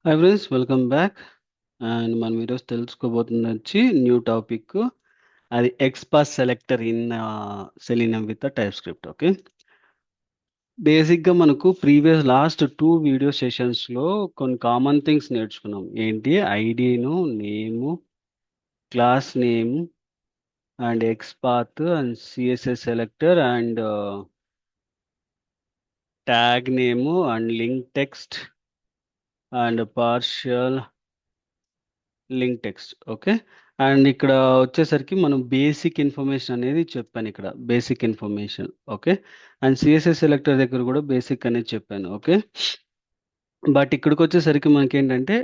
Hi friends, welcome back. And మనం ఈరోజు తెలుసుకోబోతున్న వచ్చి న్యూ టాపిక్. అది XPath selector in Selenium with TypeScript. Okay, బేసిక్గా మనకు ప్రీవియస్ లాస్ట్ 2 వీడియో సెషన్స్లో కొన్ని కామన్ థింగ్స్ నేర్చుకున్నాం. ఏంటి? ఐడిను, name, class name and XPath and CSS selector and tag name and link text and partial link text. Okay, and ఇక్కడ వచ్చేసరికి మనం basic information అనేది చెప్పాను. ఇక్కడ basic information. Okay, and CSS selector దగ్గర కూడా బేసిక్ అనేది చెప్పాను. ఓకే, బట్ ఇక్కడికి వచ్చేసరికి మనకి ఏంటంటే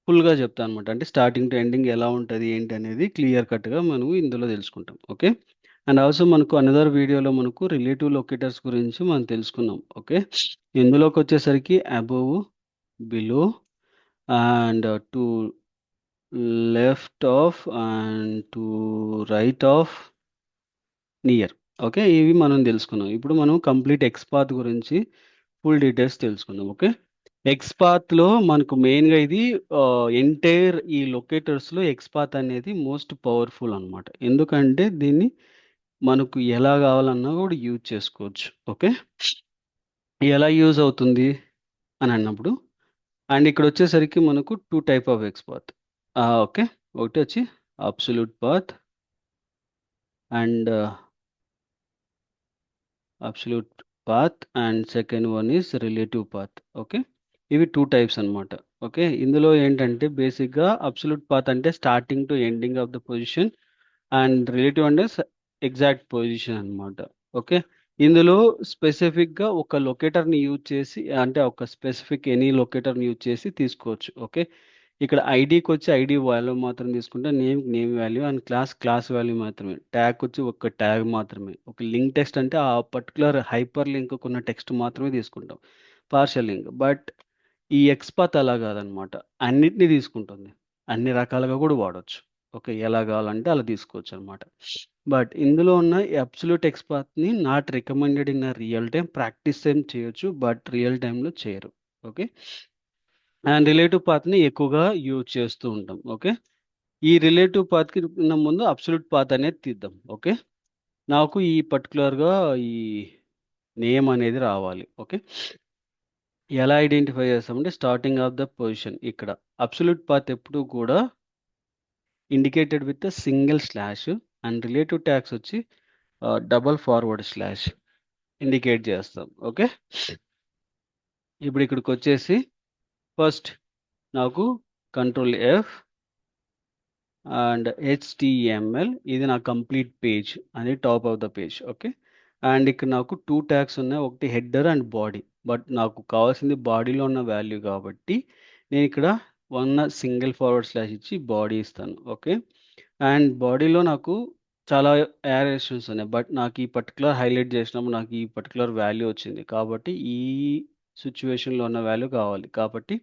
ఫుల్గా చెప్తాను అనమాట. అంటే స్టార్టింగ్ టు ఎండింగ్ ఎలా ఉంటుంది ఏంటి అనేది క్లియర్ కట్గా మనం ఇందులో తెలుసుకుంటాం. ఓకే, అండ్ ఆల్సో మనకు అనదర్ వీడియోలో మనకు రిలేటివ్ లొకేటర్స్ గురించి మనం తెలుసుకున్నాం. ఓకే, ఇందులోకి వచ్చేసరికి above, below and to left of and to right of, near. Okay, ఇవి మనం తెలుసుకున్నాం. ఇప్పుడు మనం కంప్లీట్ ఎక్స్పాత్ గురించి ఫుల్ డీటెయిల్స్ తెలుసుకుందాం. ఓకే, ఎక్స్పాత్లో మనకు మెయిన్గా ఇది ఎంటైర్ ఈ లొకేటర్స్లో ఎక్స్పాత్ అనేది మోస్ట్ పవర్ఫుల్ అనమాట. ఎందుకంటే దీన్ని మనకు ఎలా కావాలన్నా కూడా యూజ్ చేసుకోవచ్చు. ఓకే, ఎలా యూజ్ అవుతుంది అని అన్నప్పుడు, అండ్ ఇక్కడ వచ్చేసరికి మనకు 2 టైప్ ఆఫ్ ఎక్స్పాత్. ఓకే, ఒకటి వచ్చి absolute path and absolute path and second one is relative path. Okay, ఇవి 2 టైప్స్ అన్నమాట. ఓకే, ఇందులో ఏంటంటే బేసిక్గా అబ్సల్యూట్ పాత్ అంటే starting to ending of the position and relative అంటే ఎగ్జాక్ట్ పొజిషన్ అన్నమాట. ఓకే, ఇందులో స్పెసిఫిక్గా ఒక లొకేటర్ని యూజ్ చేసి, అంటే ఒక స్పెసిఫిక్ ఎనీ లొకేటర్ని యూజ్ చేసి తీసుకోవచ్చు. ఓకే, ఇక్కడ ఐడికి వచ్చి ఐడి వాల్యూ మాత్రం తీసుకుంటే, name value and class value మాత్రమే, ట్యాగ్ వచ్చి ఒక ట్యాగ్ మాత్రమే, ఒక లింక్ టెక్స్ట్ అంటే ఆ పర్టికులర్ హైపర్ లింక్ ఉన్న టెక్స్ట్ మాత్రమే తీసుకుంటాం, పార్షల్ లింక్. బట్ ఈ ఎక్స్పాత్ అలా కాదనమాట, అన్నిటినీ తీసుకుంటుంది, అన్ని రకాలుగా కూడా వాడచ్చు. ఓకే, ఎలా కావాలంటే అలా తీసుకోవచ్చు అనమాట. బట్ ఇందులో ఉన్న అబ్సల్యూట్ ఎక్స్పాత్ని not recommended in real time. Practice ఏం చేయొచ్చు, బట్ రియల్ టైంలో చేయరు. ఓకే, అండ్ రిలేటివ్ పాత్ని ఎక్కువగా యూజ్ చేస్తూ ఉంటాం. ఓకే, ఈ రిలేటివ్ పాత్కి ముందు అబ్సల్యూట్ పాత్ అనేది తీద్దాం. ఓకే, నాకు ఈ పర్టికులర్గా ఈ నేమ్ అనేది రావాలి. ఓకే, ఎలా ఐడెంటిఫై చేస్తామంటే స్టార్టింగ్ ఆఫ్ ద పొజిషన్, ఇక్కడ అబ్సల్యూట్ పాత్ ఎప్పుడు కూడా indicated with single slash and relative tags వచ్చి డబల్ ఫార్వర్డ్ స్లాష్ ఇండికేట్ చేస్తాం. ఓకే, ఇప్పుడు ఇక్కడికి వచ్చేసి ఫస్ట్ నాకు కంట్రోల్ ఎఫ్ అండ్ హెచ్టిఎంఎల్, ఇది నా కంప్లీట్ పేజ్ అని top of the page. Okay, and ఇక్కడ నాకు 2 ట్యాగ్స్ ఉన్నాయి, ఒకటి హెడర్ అండ్ బాడీ. బట్ నాకు కావాల్సింది బాడీలో ఉన్న వాల్యూ కాబట్టి నేను ఇక్కడ సింగిల్ ఫార్వర్డ్ స్లాష్ ఇచ్చి బాడీ ఇస్తాను. ఓకే, అండ్ బాడీలో నాకు చాలా యారేషన్స్ ఉన్నాయి, బట్ నాకు ఈ పర్టికులర్ హైలైట్ చేసినప్పుడు నాకు ఈ పర్టికులర్ వాల్యూ వచ్చింది కాబట్టి ఈ సిచ్యువేషన్లో ఉన్న వాల్యూ కావాలి కాబట్టి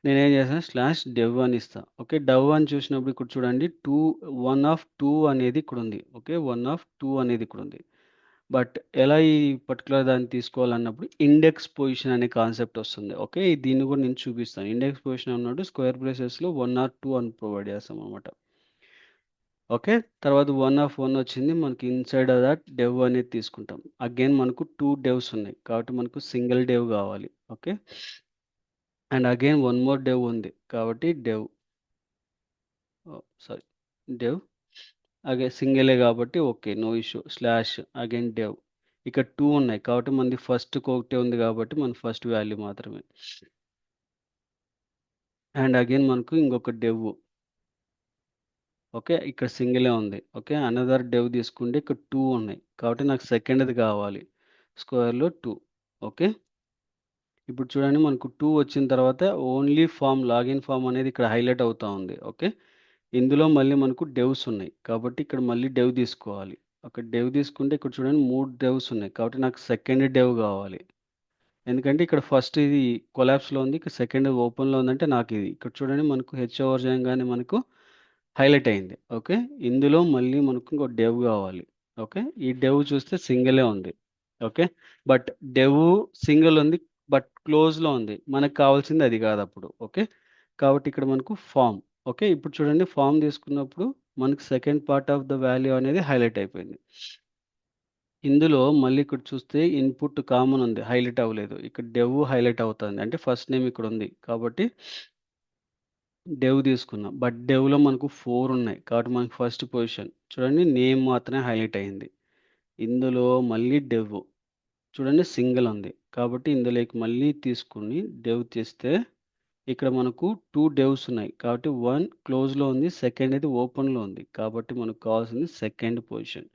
నేనేం చేస్తాను, స్లాష్ డెవ్ అని ఇస్తాను. ఓకే, డవ్ అని చూసినప్పుడు ఇక్కడ చూడండి, 1 of 2 అనేది ఇక్కడ ఉంది. ఓకే, 1 of 2 అనేది ఇక్కడ ఉంది. బట్ ఎలా ఈ పర్టికులర్ దాన్ని తీసుకోవాలన్నప్పుడు ఇండెక్స్ పొజిషన్ అనే కాన్సెప్ట్ వస్తుంది. ఓకే, దీన్ని కూడా నేను చూపిస్తాను. ఇండెక్స్ పొజిషన్ అన్నట్టు స్క్వేర్ బ్రేసెస్లో 1 or 2 అని ప్రొవైడ్ చేస్తాం అనమాట. ఓకే, తర్వాత 1 of 1 వచ్చింది మనకి, ఇన్సైడ్ ఆఫ్ దట్ డెవ్ అనేది తీసుకుంటాం. అగైన్ మనకు 2 devs ఉన్నాయి కాబట్టి మనకు సింగిల్ డెవ్ కావాలి. Okay, and again one more dev ఉంది కాబట్టి సారీ డెవ్ అగైన్ సింగిలే కాబట్టి okay, no issue, slash again dev. ఇక్కడ 2 ఉన్నాయి కాబట్టి మనది ఫస్ట్ ఒకటే ఉంది కాబట్టి మన ఫస్ట్ వాల్యూ మాత్రమే. అండ్ అగైన్ మనకు ఇంకొక డెవ్. ఓకే, ఇక్కడ సింగిలే ఉంది. ఓకే, అనదర్ డెవ్ తీసుకుంటే ఇక్కడ 2 ఉన్నాయి కాబట్టి నాకు సెకండ్ది కావాలి, స్క్వేర్లో 2. ఓకే, ఇప్పుడు చూడండి మనకు 2 వచ్చిన తర్వాత ఓన్లీ ఫామ్, లాగిన్ ఫామ్ అనేది ఇక్కడ హైలైట్ అవుతా ఉంది. ఓకే, ఇందులో మళ్ళీ మనకు డెవ్స్ ఉన్నాయి కాబట్టి ఇక్కడ మళ్ళీ డెవ్ తీసుకోవాలి. ఒక డెవ్ తీసుకుంటే ఇక్కడ చూడండి 3 devs ఉన్నాయి కాబట్టి నాకు సెకండ్ డెవ్ కావాలి. ఎందుకంటే ఇక్కడ ఫస్ట్ ఇది కొలాప్స్లో ఉంది, ఇక్కడ సెకండ్ ఓపెన్లో ఉందంటే నాకు ఇది ఇక్కడ చూడండి మనకు హెచ్ ఓవర్ చేయగానే మనకు హైలైట్ అయింది. ఓకే, ఇందులో మళ్ళీ మనకు ఇంకో డెవ్ కావాలి. ఓకే, ఈ డెవ్ చూస్తే సింగిలే ఉంది. ఓకే, బట్ డెవ్ సింగిల్ ఉంది, బట్ క్లోజ్లో ఉంది, మనకు కావాల్సింది అది కాదు అప్పుడు. ఓకే, కాబట్టి ఇక్కడ మనకు ఫామ్. ఓకే, ఇప్పుడు చూడండి ఫామ్ తీసుకున్నప్పుడు మనకు second part of the value అనేది హైలైట్ అయిపోయింది. ఇందులో మళ్ళీ ఇక్కడ చూస్తే ఇన్పుట్ కామన్ ఉంది, హైలైట్ అవ్వలేదు. ఇక్కడ డెవ్ హైలైట్ అవుతుంది, అంటే ఫస్ట్ నేమ్ ఇక్కడ ఉంది కాబట్టి డెవ్ తీసుకున్నాం. బట్ డెవ్లో మనకు 4 ఉన్నాయి కాబట్టి మనకు ఫస్ట్ పొజిషన్ చూడండి, నేమ్ మాత్రమే హైలైట్ అయింది. ఇందులో మళ్ళీ డెవ్ చూడండి సింగిల్ ఉంది కాబట్టి ఇందులోకి మళ్ళీ తీసుకుని డెవ్ తీస్తే ఇక్కడ మనకు 2 డెవ్స్ ఉన్నాయి కాబట్టి 1 క్లోజ్లో ఉంది, సెకండ్ అయితే ఓపెన్లో ఉంది కాబట్టి మనకు కావాల్సింది సెకండ్ పొజిషన్.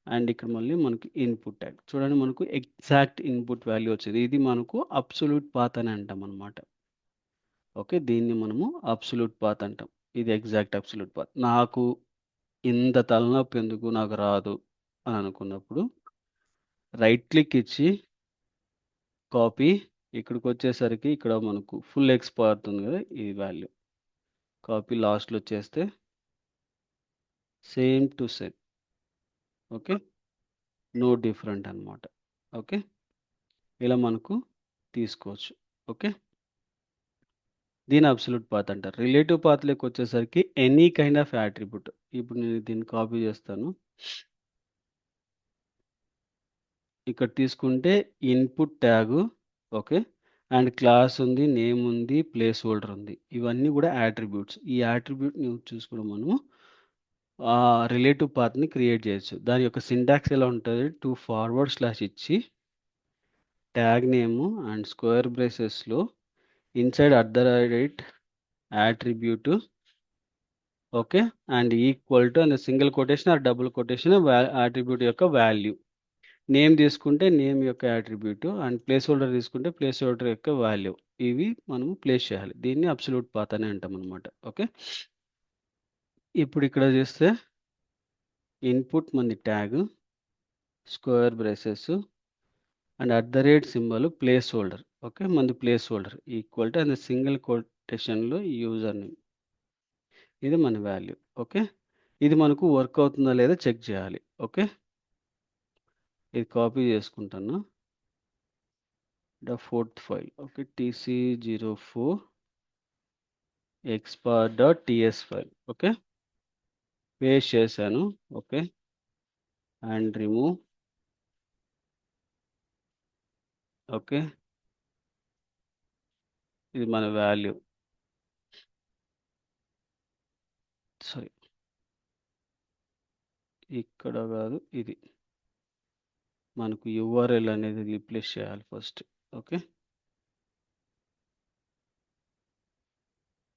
అండ్ ఇక్కడ మళ్ళీ మనకి ఇన్పుట్ ట్యాగ్ చూడండి, మనకు ఎగ్జాక్ట్ ఇన్పుట్ వాల్యూ వచ్చింది. ఇది మనకు అబ్సల్యూట్ పాత్ అని అంటాం అనమాట. ఓకే, దీన్ని మనము అబ్సల్యూట్ పాత్ అంటాం. ఇది ఎగ్జాక్ట్ అబ్సల్యూట్ పాత్. నాకు ఇంత తలనొప్పి ఎందుకు, నాకు రాదు అని అనుకున్నప్పుడు రైట్ క్లిక్ ఇచ్చి కాపీ, ఇక్కడికి వచ్చేసరికి ఇక్కడ మనకు ఫుల్ ఎక్స్ పారుతుంది కదా, ఈ వాల్యూ కాపీ లాస్ట్లో చేస్తే same to same. Okay, no different అనమాట. ఓకే, ఇలా మనకు తీసుకోవచ్చు. ఓకే, దీని అబ్సల్యూట్ పాత్ అంటారు. రిలేటివ్ పాత్లోకి వచ్చేసరికి ఎనీ కైండ్ ఆఫ్ యాట్రిబ్యూట్. ఇప్పుడు నేను దీన్ని కాపీ చేస్తాను. ఇక్కడ తీసుకుంటే input tag, okay, and class ఉంది, నేమ్ ఉంది, ప్లేస్ హోల్డర్ ఉంది. ఇవన్నీ కూడా యాట్రిబ్యూట్స్. ఈ యాట్రిబ్యూట్ని చూసుకోవడం మనము రిలేటివ్ పాత్ని క్రియేట్ చేయొచ్చు. దాని యొక్క సింటాక్స్ ఎలా ఉంటుంది, 2 ఫార్వర్డ్ స్లాష్ ఇచ్చి ట్యాగ్ నేము అండ్ స్క్వేర్ బ్రేసెస్లో inside @ attribute, okay, and equal to and single quotation or double quotation attribute యొక్క వాల్యూ. నేమ్ తీసుకుంటే నేమ్ యొక్క యాట్రిబ్యూట్ అండ్ ప్లేస్ హోల్డర్ తీసుకుంటే ప్లేస్ హోల్డర్ యొక్క వాల్యూ. ఇవి మనము ప్లేస్ చేయాలి. దీన్ని అబ్సల్యూట్ పాత్ అని అంటాం అనమాట. ఓకే, ఇప్పుడు ఇక్కడ చేస్తే ఇన్పుట్ మంది tag square braces and @ symbol placeholder. Okay, మంది placeholder equal to and single కొటేషన్లో యూజర్ నేమ్. ఇది మన వాల్యూ. ఓకే, ఇది మనకు వర్క్ అవుతుందా లేదా చెక్ చేయాలి. ఓకే, ఇది కాపీ చేసుకుంటాను, the fourth file. Okay, tc04 export.ts file. Okay, paste చేశాను. Okay, and remove. ఓకే, ఇది మన వాల్యూ, సారీ ఇక్కడ కాదు, ఇది మనకు URL అనేది రీప్లేస్ చేయాలి ఫస్ట్. ఓకే,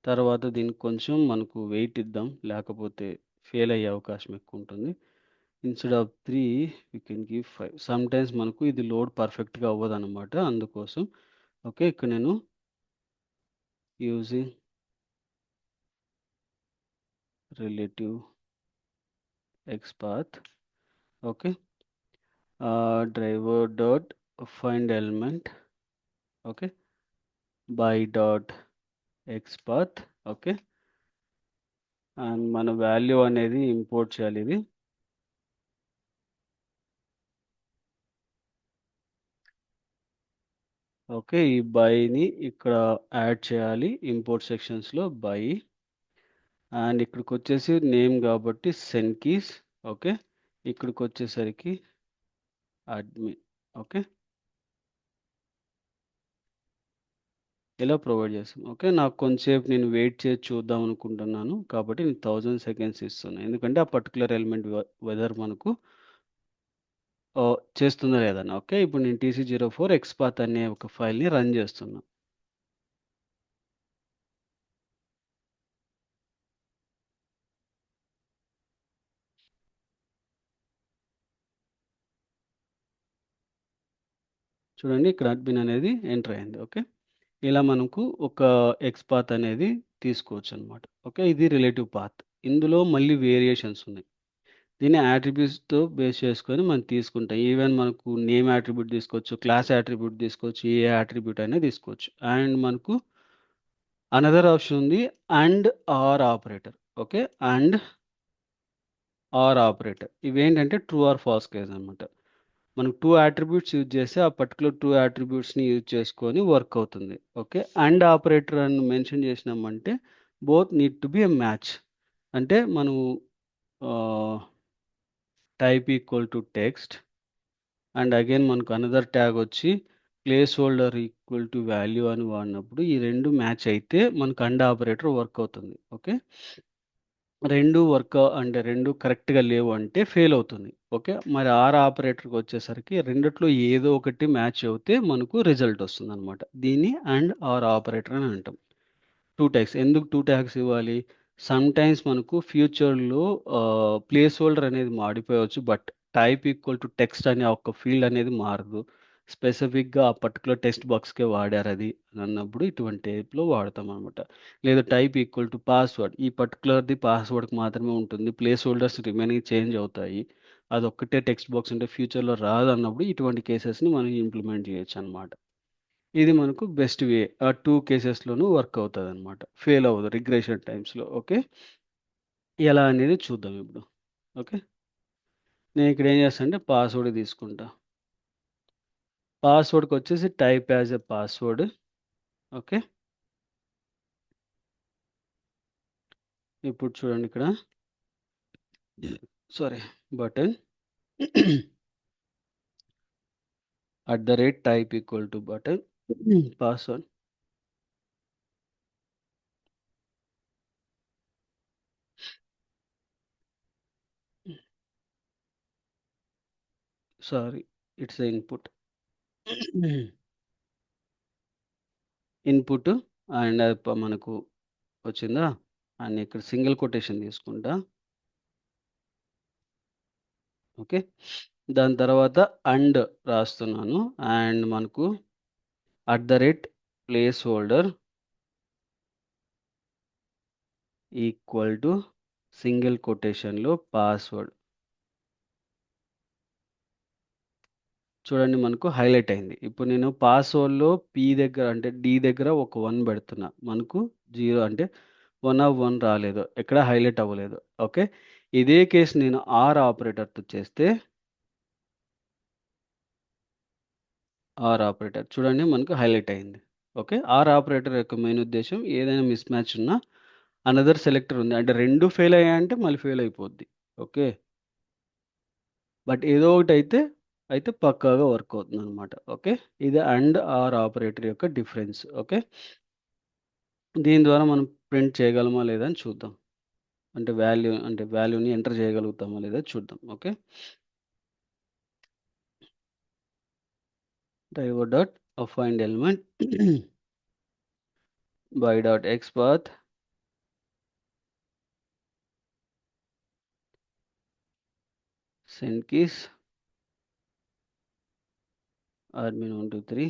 తర్వాత దీనికి కొంచెం మనకు వెయిట్ ఇద్దాం, లేకపోతే ఫెయిల్ అయ్యే అవకాశం ఎక్కువ ఉంటుంది. Instead of 3 we can give 5. Some times మనకు ఇది లోడ్ పర్ఫెక్ట్గా అవ్వదు అనమాట, అందుకోసం. ఓకే, ఇక్కడ నేను using relative XPath. Okay, driver dot find element, okay, by dot XPath. Okay, and మన వాల్యూ అనేది ఇంపోర్ట్ చేయాలి. ఇది ఓకే, ఈ బైని ఇక్కడ యాడ్ చేయాలి ఇంపోర్ట్ సెక్షన్స్లో బై. అండ్ ఇక్కడికి వచ్చేసి నేమ్ కాబట్టి సెన్ కీస్. ఓకే, ఇక్కడికి వచ్చేసరికి అడ్మిన్. ఓకే, ఇలా ప్రొవైడ్ చేస్తాం. ఓకే, నాకు కొంచెంసేపు నేను వెయిట్ చేసి చూద్దాం అనుకుంటున్నాను కాబట్టి నేను 1000 సెకండ్స్ ఇస్తున్నాను, ఎందుకంటే ఆ పర్టికులర్ ఎలిమెంట్ వెదర్ మనకు చేస్తుందా లేదని. ఓకే, ఇప్పుడు నేను tc04 XPath అనే ఒక ఫైల్ని రన్ చేస్తున్నా. చూడండి ఇక్కడ అడ్మిన్ అనేది ఎంటర్ అయింది. ఓకే, ఇలా మనకు ఒక XPath అనేది తీసుకోవచ్చు అనమాట. ఓకే, ఇది రిలేటివ్ పాత్. ఇందులో మళ్ళీ వేరియేషన్స్ ఉన్నాయి. దీన్ని యాట్రిబ్యూట్స్తో బేస్ చేసుకొని మనం తీసుకుంటాం. ఈవెన్ మనకు నేమ్ యాట్రిబ్యూట్ తీసుకోవచ్చు, క్లాస్ యాట్రిబ్యూట్ తీసుకోవచ్చు, ఏ యాట్రిబ్యూట్ అయినా తీసుకోవచ్చు. అండ్ మనకు అనదర్ ఆప్షన్ ఉంది, and or operator. Okay, and or operator ఇవేంటంటే ట్రూ ఆర్ ఫాల్స్ కేస్ అనమాట. మనకు 2 అట్రిబ్యూట్స్ యూజ్ చేస్తే ఆ పర్టికులర్ 2 అట్రిబ్యూట్స్ని యూజ్ చేసుకొని వర్క్ అవుతుంది. ఓకే, అండ్ ఆపరేటర్ అని మెన్షన్ చేసినామంటే both need to be a match. అంటే మనం type equal to text and again మనకు అనదర్ ట్యాగ్ వచ్చి place holder equal to value అని వాడినప్పుడు ఈ రెండు మ్యాచ్ అయితే మనకు అండ్ ఆపరేటర్ వర్క్ అవుతుంది. ఓకే, రెండు వర్క్ అంటే రెండు కరెక్ట్గా లేవు అంటే ఫెయిల్ అవుతుంది. ఓకే, మరి ఆర్ ఆపరేటర్కి వచ్చేసరికి రెండిట్లో ఏదో ఒకటి మ్యాచ్ అవుతే మనకు రిజల్ట్ వస్తుంది అనమాట. దీన్ని అండ్ ఆర్ ఆపరేటర్ అని అంటాం. 2 ట్యాగ్స్ ఎందుకు 2 ట్యాగ్స్ ఇవ్వాలి? సమ్ టైమ్స్ మనకు ఫ్యూచర్‌లో ప్లేస్ హోల్డర్ అనేది మాడిపోయవచ్చు. But type equal to text అనే ఒక ఫీల్డ్ అనేది మారదు. స్పెసిఫిక్‌గా ఆ పర్టిక్యులర్ టెక్స్ట్ బాక్స్‌కే వాడారది అని అన్నప్పుడు ఇటువంటి టైప్‌లో వాడతామనమాట. లేదా టైప్ ఈక్వల్ టు పాస్వర్డ్. ఈ పర్టిక్యులర్‌ది పాస్వర్డ్‌కి మాత్రమే ఉంటుంది. ప్లేస్ హోల్డర్స్ రిమైనింగ్ చేంజ్ అవుతాయి. అదొక్కటే టెక్స్ట్ బాక్స్ ఉంటే ఫ్యూచర్‌లో రాదన్నప్పుడు ఇటువంటి కేసెస్‌ని మనం ఇంప్లిమెంట్ చేయొచ్చనమాట. ఇది మనకు బెస్ట్ వే. ఆ 2 కేసెస్‌లోనూ వర్క్ అవుతదనమాట. ఫెయిల్ అవ్వదు రిగ్రెషన్ టైమ్స్‌లో. ఓకే, ఎలా అనేది చూద్దాం ఇప్పుడు. ఓకే, నేను ఇక్కడ ఏం చేస్తా అంటే పాస్వర్డ్ తీసుకుంటా. పాస్వర్డ్‌కొచ్చేసి type as a password. Okay, ఇప్పుడు చూడండి ఇక్కడ sorry button @type equal to button password. Sorry, it's a input. Input and మనకు వచ్చిందా? అండ్ ఇక్కడ సింగిల్ కొటేషన్ తీసుకుంటా. ఓకే, దాని తర్వాత అండ్ రాస్తున్నాను. అండ్ మనకు placeholder equal to single కొటేషన్‌లో పాస్వర్డ్. చూడండి మనకు హైలైట్ అయింది. ఇప్పుడు నేను పాస్వర్డ్‌లో పి దగ్గర అంటే డి దగ్గర ఒక 1 పెడుతున్నా. మనకు 0 అంటే 1 ఆఫ్ 1 రాలేదు. ఎక్కడ హైలైట్ అవ్వలేదు. ఓకే, ఇదే కేస్ నేను ఆర్ ఆపరేటర్‌తో చేస్తే ఆర్ ఆపరేటర్ చూడండి మనకు హైలైట్ అయింది. ఓకే, ఆర్ ఆపరేటర్ యొక్క మెయిన్ ఉద్దేశ్యం ఏదైనా మిస్ మ్యాచ్ ఉన్నా అనదర్ సెలెక్టర్ ఉంది అంటే 2 ఫెయిల్ అయ్యాయంటే మళ్ళీ ఫెయిల్ అయిపోద్ది. ఓకే, బట్ ఏదో ఒకటి అయితే పక్కాగా వర్క్ అవుతుందనమాట. ఓకే, ఇది అండ్ ఆర్ ఆపరేటర్ యొక్క డిఫరెన్స్. ఓకే, దీని ద్వారా మనం ప్రింట్ చేయగలమా లేదా అని చూద్దాం. అంటే వాల్యూని ఎంటర్ చేయగలుగుతామా లేదా చూద్దాం. Okay, driver dot find element by dot X path send keys admin 1 2 3.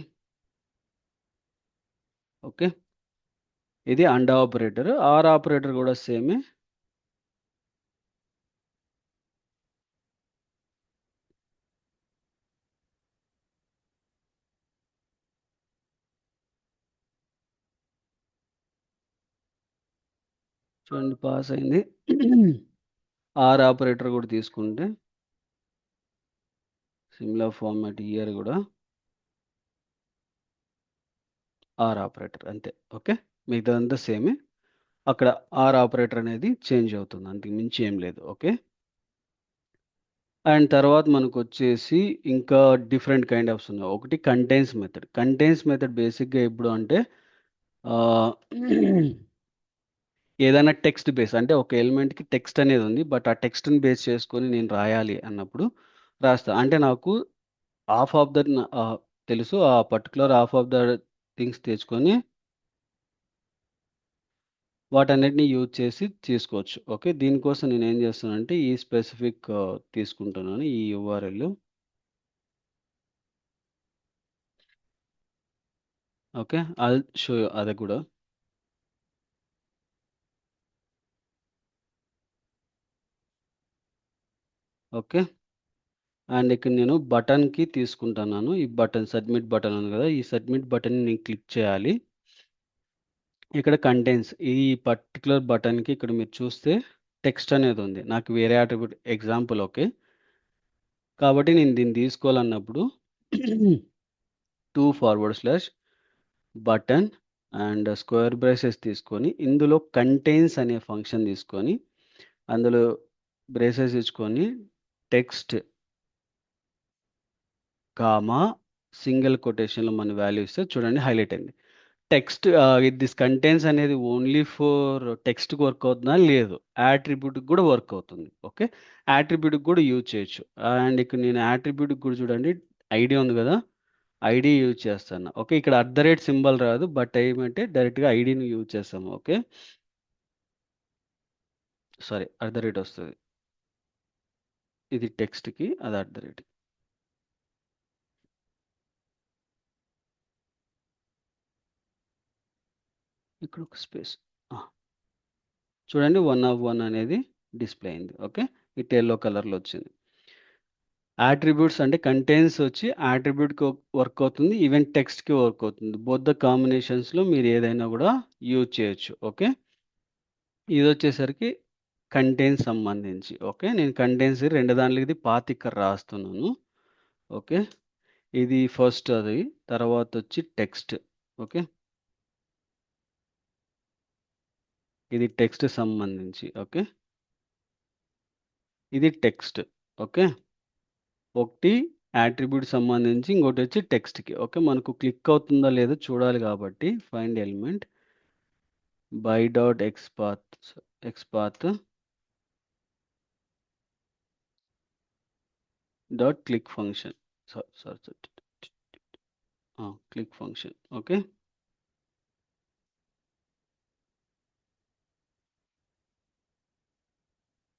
Okay, ఇది అండ్ ఆపరేటర్. ఆర్ ఆపరేటర్ కూడా సేమే. చూడండి పాస్ అయింది. ఆర్ ఆపరేటర్ కూడా తీసుకుంటే సిమిలర్ ఫార్మాట్ ఇయర్ కూడా ఆర్ ఆపరేటర్ అంతే. ఓకే, మిగతాదంతా సేమే. అక్కడ ఆర్ ఆపరేటర్ అనేది చేంజ్ అవుతుంది. అంతకు మించి ఏం లేదు. ఓకే, అండ్ తర్వాత మనకొచ్చేసి ఇంకా డిఫరెంట్ కైండ్ ఆఫ్స్ ఉన్నాయి. ఒకటి కంటైన్స్ మెథడ్. కంటైన్స్ మెథడ్ బేసిక్‌గా ఎప్పుడు అంటే ఆహ్, ఏదైనా టెక్స్ట్ బేస్ అంటే ఒక ఎలిమెంట్‌కి టెక్స్ట్ అనేది ఉంది. బట్ ఆ టెక్స్ట్‌ని బేస్ చేసుకొని నేను రాయాలి అన్నప్పుడు రాస్తా. అంటే నాకు హాఫ్ ఆఫ్ దట్ తెలుసు. ఆ particular half of the things తెచ్చుకొని వాటన్నిటిని యూజ్ చేసి తీసుకోవచ్చు. ఓకే, దీనికోసం నేనేం చేస్తానంటే ఈ స్పెసిఫిక్ తీసుకుంటున్నాను. ఈ URL. Okay, I'll show you అది కూడా. ఓకే, అండ్ ఇక్కడ నేను బటన్‌కి తీసుకుంటున్నాను. ఈ బటన్ సబ్మిట్ బటన్ ఉంది కదా! ఈ సబ్మిట్ బటన్‌ని నేను క్లిక్ చేయాలి. ఇక్కడ కంటెంట్స్ ఈ పర్టిక్యులర్ బటన్‌కి ఇక్కడ మీరు చూస్తే టెక్స్ట్ అనేది ఉంది. నాకు వేరే అట్రిబ్యూట్ ఎగ్జాంపుల్. ఓకే, కాబట్టి నేను దీన్ని తీసుకోవాలన్నప్పుడు 2 forward slash button and square braces తీసుకొని ఇందులో కంటైన్స్ అనే ఫంక్షన్ తీసుకొని అందులో బ్రేసెస్ ఇచ్చుకొని టెక్స్ట్ కామా సింగిల్ కొటేషన్లో మన వాల్యూ ఇస్తే చూడండి హైలైట్ అయింది. టెక్స్ట్ దిస్ కంటెంట్స్ అనేది ఓన్లీ ఫర్ టెక్స్ట్కి వర్క్ అవుతుందా? లేదు, యాట్రిబ్యూట్కి కూడా వర్క్ అవుతుంది. ఓకే, యాట్రిబ్యూట్కి కూడా యూజ్ చేయొచ్చు. అండ్ ఇక్కడ నేను యాట్రిబ్యూట్కి కూడా చూడండి ఐడి ఉంది కదా, ఐడి యూజ్ చేస్తాను. ఓకే, ఇక్కడ @సింబల్ రాదు, బట్ ఏమంటే డైరెక్ట్గా ఐడిని యూజ్ చేస్తాము. ఓకే, సారీ వస్తుంది, ఇది టెక్స్ట్కి, అది @. ఇక్కడ ఒక స్పేస్ చూడండి 1 అనేది డిస్ప్లే అయింది. ఓకే, ఇట్ ఎల్లో కలర్లో వచ్చింది. యాట్రిబ్యూట్స్ అంటే కంటెంట్స్ వచ్చి యాట్రిబ్యూట్కి వర్క్ అవుతుంది, ఈవెన్ టెక్స్ట్కి వర్క్ అవుతుంది. బోత్ ద కాంబినేషన్స్లో మీరు ఏదైనా కూడా యూజ్ చేయొచ్చు. ఓకే, ఇది వచ్చేసరికి కంటెంట్స్ సంబంధించి. ఓకే, నేను కంటెంట్స్ రెండు దాంట్లో ఇది పాత్ ఇక్కడ రాస్తున్నాను. ఓకే, ఇది ఫస్ట్, అది తర్వాత వచ్చి టెక్స్ట్. ఓకే, ఇది టెక్స్ట్ సంబంధించి. ఓకే, ఇది టెక్స్ట్. ఓకే, ఒకటి యాట్రిబ్యూట్ సంబంధించి, ఇంకోటి వచ్చి టెక్స్ట్కి. ఓకే, మనకు క్లిక్ అవుతుందా లేదో చూడాలి కాబట్టి find element by dot XPath dot click function. Sorry click function. Okay,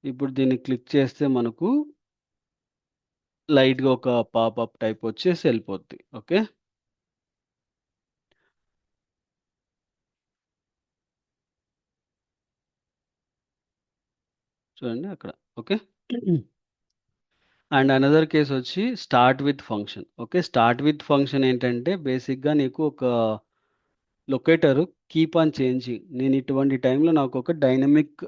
ఇప్పుడు దీన్ని క్లిక్ చేస్తే మనకు లైట్గా ఒక పాపప్ టైప్ వచ్చేసి వెళ్ళిపోద్ది. ఓకే, చూడండి అక్కడ. ఓకే, అండ్ అనదర్ కేస్ వచ్చి start with function. Okay, start with function ఏంటంటే బేసిక్గా నీకు ఒక లొకేటర్ కీప్ ఆన్ చేంజింగ్. నేను ఇటువంటి టైంలో నాకు ఒక డైనమిక్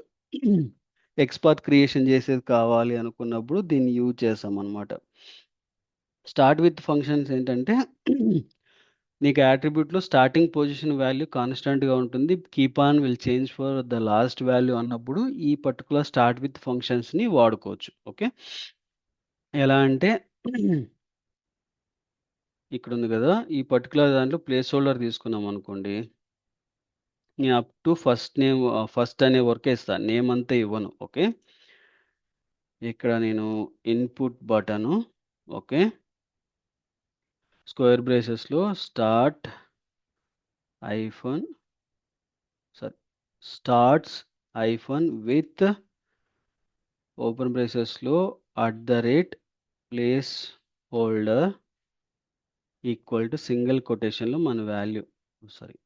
ఎక్స్పాత్ క్రియేషన్ చేసేది కావాలి అనుకున్నప్పుడు దీన్ని యూజ్ చేస్తాం అనమాట. స్టార్ట్ విత్ ఫంక్షన్స్ ఏంటంటే నీకు యాట్రిబ్యూట్లో స్టార్టింగ్ పొజిషన్ వాల్యూ కాన్స్టెంట్గా ఉంటుంది, keep on will change for the last value అన్నప్పుడు ఈ పర్టికులర్ స్టార్ట్ విత్ ఫంక్షన్స్ని వాడుకోవచ్చు. ఓకే, ఎలా అంటే ఇక్కడ ఉంది కదా, ఈ పర్టికులర్ దాంట్లో ప్లేస్ హోల్డర్ తీసుకున్నాం అనుకోండి, నేను అప్ టు ఫస్ట్ అనే వర్క్ ఇస్తాను, నేమ్ అంతా ఇవ్వను. ఓకే, ఇక్కడ నేను ఇన్పుట్ బటను. ఓకే, స్క్వేర్ బ్రేసెస్లో స్టార్ట్స్ ఐఫన్ విత్ ఓపెన్ బ్రేసెస్లో @placeholder equal to single కొటేషన్లో మన వాల్యూ. Sorry,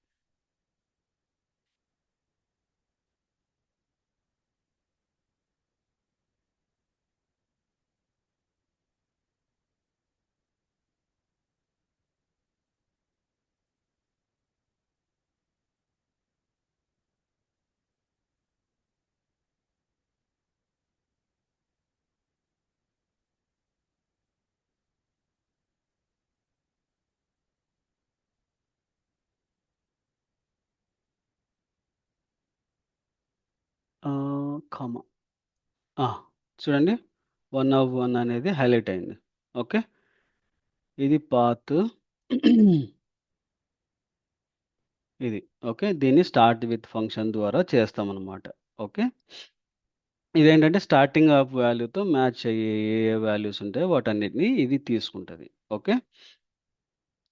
comma. చూడండి 1 అనేది హైలైట్ అయింది. ఓకే, ఇది పాత్ ఇది. ఓకే, దీన్ని స్టార్ట్ విత్ ఫంక్షన్ ద్వారా చేస్తామన్నమాట. ఓకే, ఇదేంటంటే స్టార్టింగ్ ఆఫ్ వాల్యూతో మ్యాచ్ అయ్యే ఏ వాల్యూస్ ఉంటాయో వాటన్నిటిని ఇది తీసుకుంటుంది. ఓకే,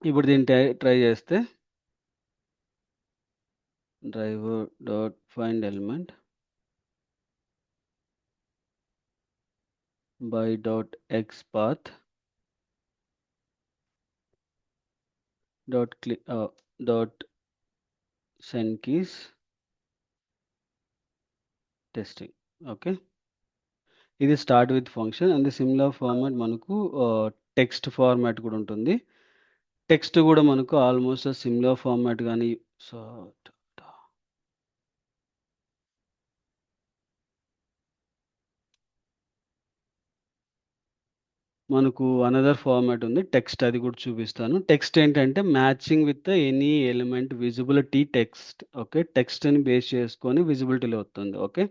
ఇప్పుడు దీన్ని ట్రై చేస్తే driver dot find element by dot XPath dot send keys testing. Okay, ఇది start with function and similar format మనకు టెక్స్ట్ ఫార్మాట్ కూడా ఉంటుంది. టెక్స్ట్ కూడా మనకు ఆల్మోస్ట్ సిమిలర్ ఫార్మాట్ కానీ మనకు అనదర్ ఫార్మాట్ ఉంది. టెక్స్ట్ అది కూడా చూపిస్తాను. టెక్స్ట్ ఏంటంటే matching with any element visibility text. Okay. టెక్స్ట్‌ని బేస్ చేసుకొని విజిబిలిటీలో వస్తుంది. ఓకే.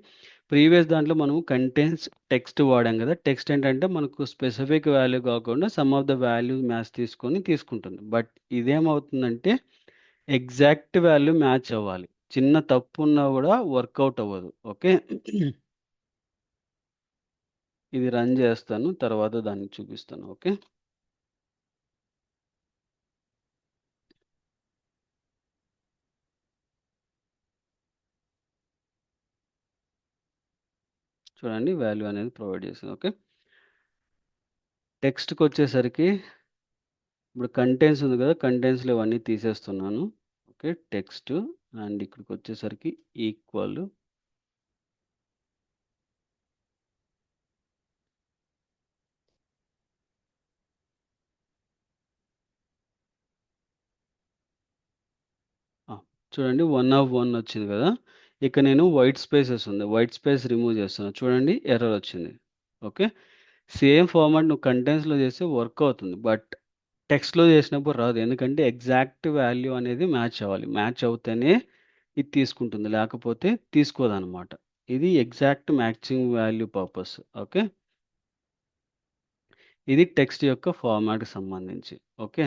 ప్రీవియస్ దాంట్లో మనం కంటెంట్స్ టెక్స్ట్ వాడాం కదా! టెక్స్ట్ ఏంటంటే మనకు స్పెసిఫిక్ వాల్యూ కాకుండా some of the values match తీసుకొని తీసుకుంటుంది. బట్ ఇదేమవుతుందంటే ఎగ్జాక్ట్ వాల్యూ మ్యాచ్ అవ్వాలి. చిన్న తప్పున్నా కూడా వర్కౌట్ అవ్వదు. ఓకే. ఇది రన్ చేస్తాను. తర్వాత దాన్ని చూపిస్తాను. ఓకే. చూడండి వాల్యూ అనేది ప్రొవైడ్ చేసింది. ఓకే. టెక్స్ట్‌కొచ్చేసరికి ఇప్పుడు కంటెంట్స్ ఉంది కదా! కంటెంట్స్‌లో ఇవన్నీ తీసేస్తున్నాను. ఓకే. టెక్స్ట్ అండ్ ఇక్కడికొచ్చేసరికి ఈక్వల్ ఆ! చూడండి 1 వచ్చింది కదా! ఇక నేను వైట్ స్పేసెస్ ఉంది. వైట్ స్పేస్ రిమూవ్ చేస్తున్నా. చూడండి ఎర్రర్ వచ్చింది. ఓకే. సేమ్ ఫార్మాట్ నువ్వు కంటెంట్స్‌లో చేస్తే వర్క్ అవుతుంది. బట్ టెక్స్ట్‌లో చేసినప్పుడు రాదు. ఎందుకంటే ఎగ్జాక్ట్ వాల్యూ అనేది మ్యాచ్ అవ్వాలి. మ్యాచ్ అవుతేనే ఇది తీసుకుంటుంది. లేకపోతే తీసుకోదనమాట. ఇది exact matching value purpose. Okay. ఇది టెక్స్ట్ యొక్క ఫార్మాట్‌కి సంబంధించి. ఓకే.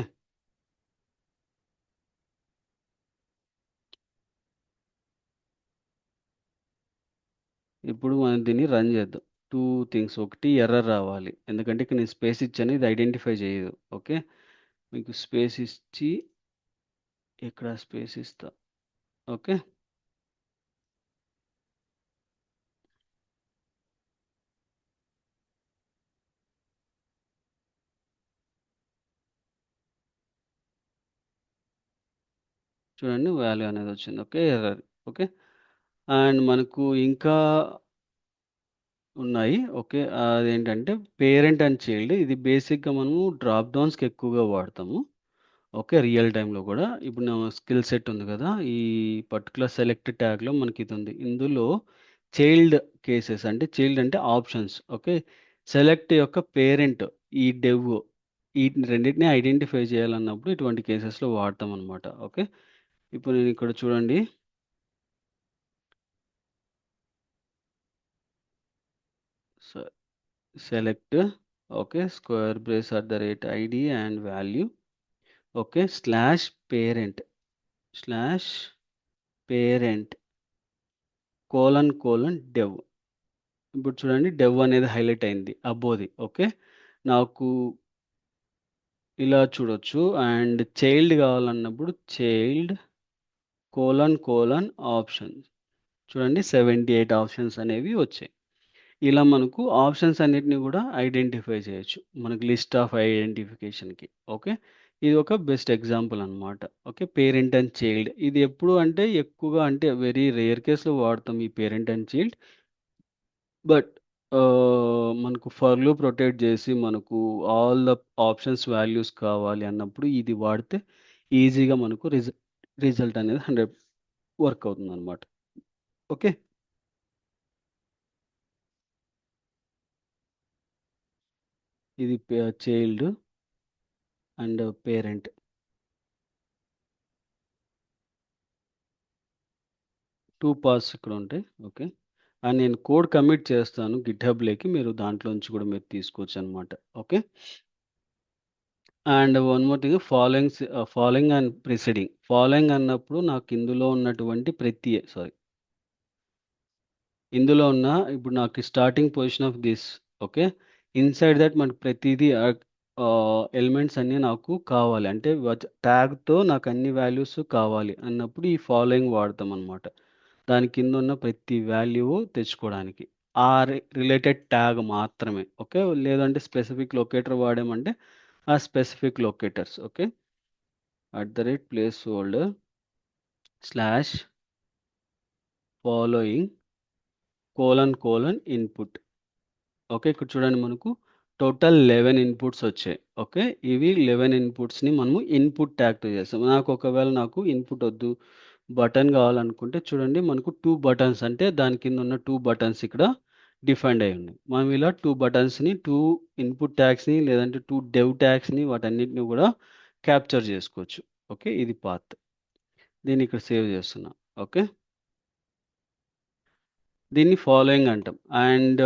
ఇప్పుడు మనం దీన్ని రన్ చేద్దాం. 2 థింగ్స్. ఒకటి ఎర్రర్ రావాలి. ఎందుకంటే ఇక్కడ నేను స్పేస్ ఇచ్చాను. ఇది ఐడెంటిఫై చేయదు. ఓకే. మీకు స్పేస్ ఇచ్చి ఇక్కడ స్పేస్ ఇస్తా. ఓకే. చూడండి వాల్యూ అనేది వచ్చింది. ఓకే. ఎర్రర్. ఓకే. అండ్ మనకు ఇంకా ఉన్నాయి. ఓకే. అదేంటంటే పేరెంట్ అండ్ చైల్డ్ ఇది బేసిక్‌గా మనము డ్రాప్ డౌన్స్‌కి ఎక్కువగా వాడతాము. ఓకే. రియల్ టైమ్‌లో గూడా. ఇప్పుడు నా స్కిల్ సెట్ ఉంది గదా! ఈ పర్టిక్యులర్ సెలెక్ట్ ట్యాగ్‌లో మనకిదుంది. ఇందులో చైల్డ్ కేసెస్ అంటే చైల్డ్ అంటే ఆప్షన్స్. ఓకే. సెలెక్ట్ యొక్క పేరెంట్ ఈ డెవ్ ఈ రెండిటిని ఐడెంటిఫై చేయాలన్నప్పుడు ఇటువంటి కేసెస్‌లో వాడతామనమాట. ఓకే. ఇప్పుడు నేనిక్కడ చూడండి. సె select okay. Square brace at the rate ID and value. Okay. Slash parent dev. ఇప్పుడు చూడండి డెవ్ అనేది హైలైట్ అయింది అబోది. ఓకే. నాకు ఇలా చూడొచ్చు. అండ్ చైల్డ్ కావాలన్నప్పుడు చైల్డ్ ఆప్షన్స్. చూడండి 78 ఆప్షన్స్ అనేవి వచ్చాయి. ఇలా మనకు ఆప్షన్స్ అన్నిటిని కూడా ఐడెంటిఫై చేయొచ్చు. మనకు లిస్ట్ ఆఫ్ ఐడెంటిఫికేషన్‌కి. ఓకే. ఇది ఒక బెస్ట్ ఎగ్జాంపుల్ అన్నమాట. ఓకే. పేరెంట్ అండ్ చైల్డ్ ఇది ఎప్పుడు అంటే ఎక్కువగా అంటే వెరీ రేర్ కేస్‌లో వాడతాం ఈ పేరెంట్ అండ్ చైల్డ్. బట్ మనకు ఫర్ లూప్ రొటేట్ చేసి మనకు ఆల్ ద ఆప్షన్స్ వాల్యూస్ కావాలి అన్నప్పుడు ఇది వాడితే ఈజీగా మనకు రిజల్ట్ అనేది 100 వర్క్ అవుతుందన్నమాట. ఓకే. ఇది చైల్డ్ అండ్ పేరెంట్ 2 పార్ట్స్ ఇక్కడ ఉంటాయి. ఓకే. అండ్ నేను కోడ్ కమిట్ చేస్తాను గిట్‌హబ్‌లోకి. మీరు దాంట్లోంచి కూడా మీరు తీసుకోవచ్చనమాట. Okay. And one more thing following and preceding. Following అన్నప్పుడు నాకు ఇందులో ఉన్నటువంటి ఇందులో ఉన్న ఇప్పుడు నాకు starting position of this. Okay. Inside that మనకు ప్రతీదీ ఎలిమెంట్స్ అన్నీ నాకు కావాలి. అంటే ట్యాగ్‌తో నాకు అన్ని వాల్యూస్ కావాలి అన్నప్పుడు ఈ ఫాలోయింగ్ వాడతామనమాట. దాని కింద ఉన్న ప్రతి వాల్యూ తెచ్చుకోవడానికి. ఆ రిలేటెడ్ ట్యాగ్ మాత్రమే. ఓకే. లేదంటే స్పెసిఫిక్ లొకేటర్ వాడామంటే ఆ specific locators. Okay. Place holder slash following input. Okay. ఇక్కడ చూడండి మనకు టోటల్ 11 ఇన్‌పుట్స్ వచ్చాయి. ఓకే. ఇవి 11 ఇన్‌పుట్స్‌ని మనము ఇన్‌పుట్ ట్యాగ్‌తో చేస్తాం. ఒకవేళ నాకు ఇన్‌పుట్ వద్దు, బటన్ కావాలనుకుంటే చూడండి మనకు 2 బటన్స్ అంటే దాని కింద ఉన్న 2 బటన్స్ ఇక్కడ డిఫైన్డ్ అయి ఉన్నాయి. మనం ఇలా 2 బటన్స్‌ని, 2 ఇన్‌పుట్ ట్యాగ్స్‌ని లేదంటే 2 డెవ్ ట్యాగ్స్‌ని వాటన్నిటిని కూడా క్యాప్చర్ చేసుకోవచ్చు. ఓకే. ఇది పాత్. దీన్ని ఇక్కడ సేవ్ చేస్తున్నా. ఓకే. దీన్ని ఫాలోయింగ్ అంటాం. అండ్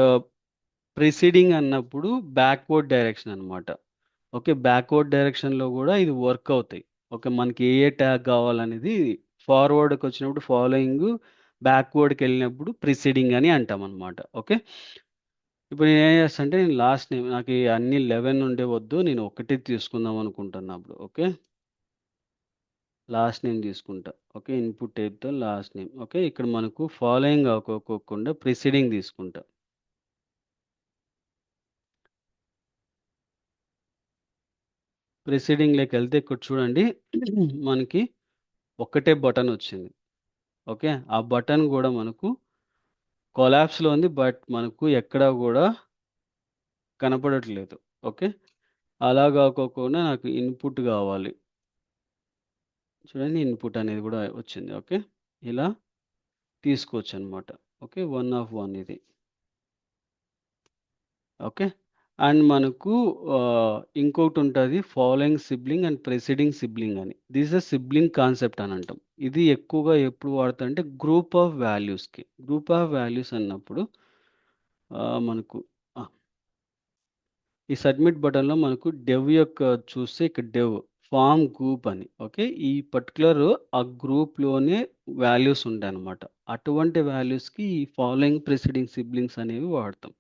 ప్రిసీడింగ్ అన్నప్పుడు బ్యాక్వర్డ్ డైరెక్షన్ అన్నమాట. ఓకే. బ్యాక్వర్డ్ డైరెక్షన్‌లో కూడా ఇది వర్క్ అవుతాయి. ఓకే. మనకి ఏ ఏ ట్యాగ్ కావాలనేది ఫార్వర్డ్‌కి వచ్చినప్పుడు ఫాలోయింగ్, బ్యాక్వర్డ్‌కి వెళ్ళినప్పుడు ప్రిసీడింగ్ అని అంటాం అన్నమాట. ఓకే. ఇప్పుడు నేను ఏం చేస్తా అంటే నేను లాస్ట్ నేమ్ నాకు ఈ అన్ని 11 ఉండే వద్దు. నేను ఒకటి తీసుకుందాం అనుకుంటున్నా అప్పుడు. ఓకే. లాస్ట్ నేమ్ తీసుకుంటా. ఓకే. ఇన్పుట్ టైప్‌తో లాస్ట్ నేమ్. ఓకే. ఇక్కడ మనకు ఫాలోయింగ్ కాకోకుండా ప్రిసీడింగ్ తీసుకుంటా. ప్రిసీడింగ్‌లోకి వెళ్తే ఇక్కడ చూడండి మనకి ఒక్కటే బటన్ వచ్చింది. ఓకే. ఆ బటన్ కూడా మనకు కొలాప్స్‌లో ఉంది. బట్ మనకు ఎక్కడా కూడా కనపడట్లేదు. ఓకే. అలా కాకోకుండా నాకు ఇన్పుట్ కావాలి. చూడండి ఇన్పుట్ అనేది కూడా వచ్చింది. ఓకే. ఇలా తీసుకోవచ్చనమాట. ఓకే. 1 ఆఫ్ 1 ఇది. ఓకే. అండ్ మనకు ఇంకోటుంటది following sibling and preceding sibling అని. This is a sibling concept అని అంటాం. ఇది ఎక్కువగా ఎప్పుడు వాడతారంటే గ్రూప్ ఆఫ్ వాల్యూస్‌కి. గ్రూప్ ఆఫ్ వాల్యూస్ అన్నప్పుడు మనకు ఆ! ఈ సబ్మిట్ బటన్‌లో మనకు డెవ్ యొక్క చూస్తే ఇక్కడ డెవ్ ఫార్మ్ గ్రూప్ అని. ఓకే. ఈ పర్టిక్యులర్ ఆ గ్రూప్‌లోనే వాల్యూస్ ఉంటాయన్నమాట. అటువంటి వాల్యూస్‌కి ఈ ఫాలోయింగ్ ప్రిసీడింగ్ సిబ్లింగ్స్ అనేవి వాడతాం.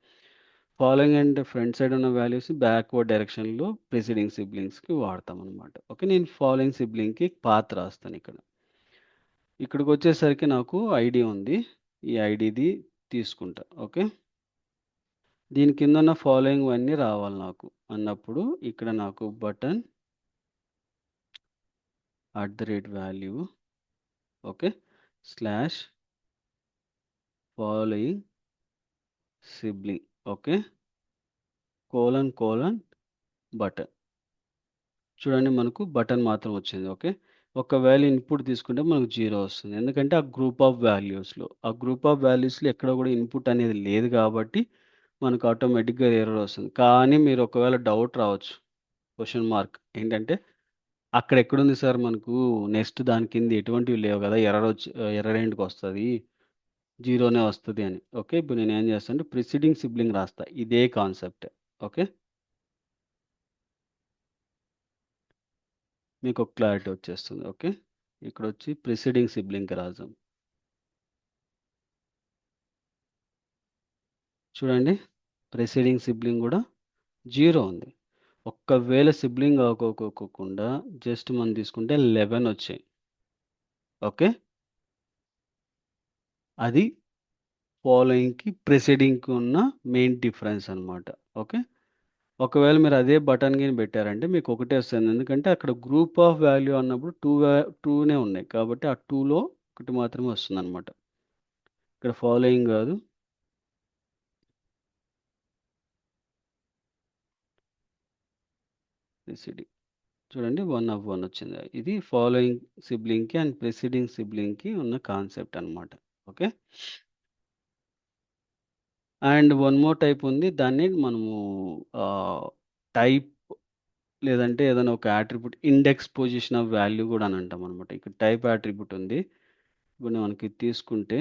ఫాలోయింగ్ అండ్ ఫ్రంట్ సైడ్ ఉన్న వాల్యూస్ బ్యాక్వర్డ్ డైరెక్షన్‌లో ప్రిసీడింగ్ సిబ్లింగ్స్‌కి వాడతామనమాట. ఓకే. నేను ఫాలోయింగ్ సిబ్లింగ్‌కి పాత్ రాస్తాను ఇక్కడ. ఇక్కడికొచ్చేసరికి నాకు ఐడీ ఉంది. ఈ ఐడీది తీసుకుంటా. ఓకే. దీని కిందున్న ఫాలోయింగ్‌వన్నీ రావాలి నాకు అన్నప్పుడు ఇక్కడ నాకు button @value okay. Slash following sibling okay. Button. చూడండి మనకు బటన్ మాత్రం వచ్చింది. ఓకే. ఒకవేళ ఇన్పుట్ తీసుకుంటే మనకు 0 వస్తుంది. ఎందుకంటే ఆ గ్రూప్ ఆఫ్ వాల్యూస్‌లో. ఆ గ్రూప్ ఆఫ్ వాల్యూస్‌లో ఎక్కడ కూడా ఇన్పుట్ అనేది లేదు కాబట్టి మనకు ఆటోమేటిక్‌గా ఎర్రర్ వస్తుంది. కానీ మీరు ఒకవేళ డౌట్ రావచ్చు. క్వెషన్ మార్క్ ఏంటంటే అక్కడ ఎక్కడుంది సార్ మనకు నెక్స్ట్ దాని కింద ఎటువంటివి లేవు కదా! ఎర్రర్ ఎందుకొస్తది? 0నే వస్తది అని. ఓకే. ఇప్పుడు నేనేం చేస్తా అంటే ప్రిసీడింగ్ సిబ్లింగ్ రాస్తా. ఇదే కాన్సెప్ట్. ఓకే. మీకు ఒక క్లారిటీ వచ్చేస్తుంది. ఓకే. ఇక్కడొచ్చి ప్రిసీడింగ్ సిబ్లింగ్‌కి రాద్దాం. చూడండి ప్రిసీడింగ్ సిబ్లింగ్ కూడా 0 ఉంది. ఒక్కవేళ సిబ్లింగ్ అవ్వకోకోకుండా జస్ట్ మనం తీసుకుంటే 11 వచ్చాయి. ఓకే. అది ఫాలోయింగ్‌కి, ప్రిసీడింగ్‌కి ఉన్న మెయిన్ డిఫరెన్స్ అన్నమాట. ఓకే. ఒకవేళ మీరు అదే బటన్ గిన పెట్టారంటే మీకు ఒకటే వస్తుంది. ఎందుకంటే అక్కడ గ్రూప్ ఆఫ్ వాల్యూ అన్నప్పుడు 2నే ఉన్నాయి. కాబట్టి ఆ 2లో ఒకటి మాత్రమే వస్తుందన్నమాట. ఇక్కడ ఫాలోయింగ్ కాదు. ప్రిసీడింగ్. చూడండి 1 ఆఫ్ 1 వచ్చింది. ఇది ఫాలోయింగ్ సిబ్లింగ్‌కి అండ్ ప్రిసీడింగ్ సిబ్లింగ్‌కి ఉన్న కాన్సెప్ట్ అన్నమాట. Okay. And one more type ఉంది. దాన్ని మనము ఆహ్, టైప్ లేదంటే ఏదైనా ఒక attribute index position of value కూడా అని అంటామన్నమాట. ఇక్కడ టైప్ యాట్రిబ్యూట్ ఉంది. ఇప్పుడు మనకి తీసుకుంటే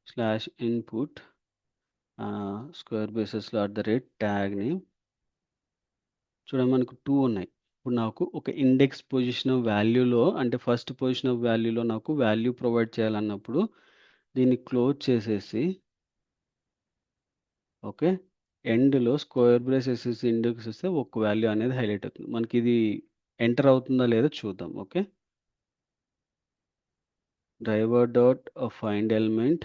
స్లాష్ ఇన్పుట్ స్క్వేర్ బ్రేసెస్‌లో ట్యాగ్ నేమ్ చూడండి మనకు 2 ఉన్నాయి. ఇప్పుడు నాకు ఒక ఇండెక్స్ పొజిషన్ ఆఫ్ వాల్యూలో అంటే ఫస్ట్ పొజిషన్ ఆఫ్ వాల్యూలో నాకు వాల్యూ ప్రొవైడ్ చేయాలన్నప్పుడు దీన్ని క్లోజ్ చేసేసి ఓకే. ఎండ్‌లో స్క్వేర్ బ్రేసెస్ ఇండెక్స్ ఇస్తే ఒక వాల్యూ అనేది హైలైట్ అవుతుంది. మనకిది ఎంటర్ అవుతుందా లేదో చూద్దాం. Okay. Driver dot find element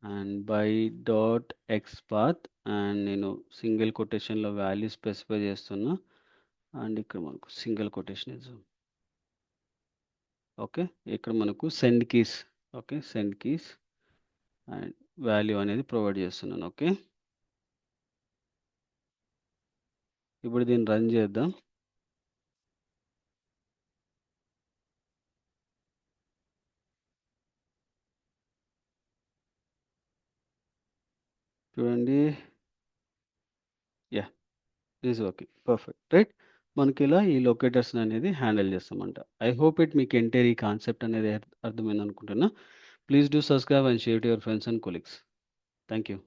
and by dot XPath and నేను సింగిల్ కొటేషన్‌లో వాల్యూ స్పెసిఫై చేస్తున్నా. అండ్ ఇక్కడ మనకు సింగిల్ కొటేషన్ ఇద్దాం. ఓకే. ఇక్కడ మనకు send keys okay. Send keys and value అనేది ప్రొవైడ్ చేస్తున్నాను. ఓకే. ఇప్పుడు దీన్ని రన్ చేద్దాం. Is working. పర్ఫెక్ట్. రైట్? మనకి ఇలా ఈ లొకేటర్స్ అనేది హ్యాండిల్ చేస్తామంట. ఐ హోప్ మీకు ఎంటైర్ ఈ కాన్సెప్ట్ అనేది అర్థమైంది అనుకుంటున్నా. Please do subscribe and share to your friends and colleagues. Thank you.